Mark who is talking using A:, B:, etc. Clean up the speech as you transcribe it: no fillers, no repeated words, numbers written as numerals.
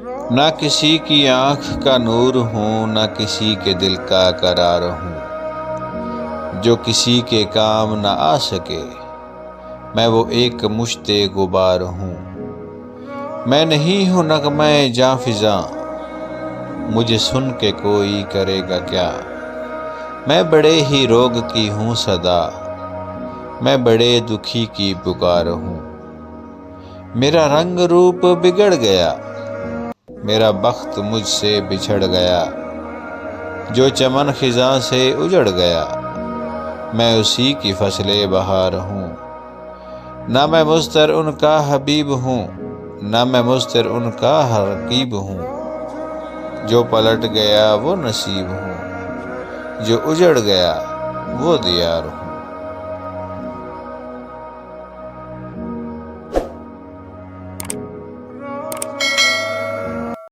A: نہ کسی کی آنکھ کا نور ہوں، نہ کسی کے دل کا قرار ہوں۔ جو کسی کے کام نہ آ سکے، میں وہ ایک مشت غبار ہوں۔ میں نہیں ہوں نغمہ جاں فزاں، مجھے سن کے کوئی کرے گا کیا۔ میں بڑے ہی روگ کی ہوں صدا، میں بڑے دکھی کی پکار ہوں۔ میرا رنگ روپ بگڑ گیا، میرا بخت مجھ سے بچھڑ گیا۔ جو چمن خزاں سے اجڑ گیا، میں اسی کی فصل بہار ہوں۔ نہ میں مضطر ان کا حبیب ہوں، نہ میں مضطر ان کا رقیب ہوں۔ جو پلٹ گیا وہ نصیب ہوں، جو اجڑ گیا وہ دیار ہوں۔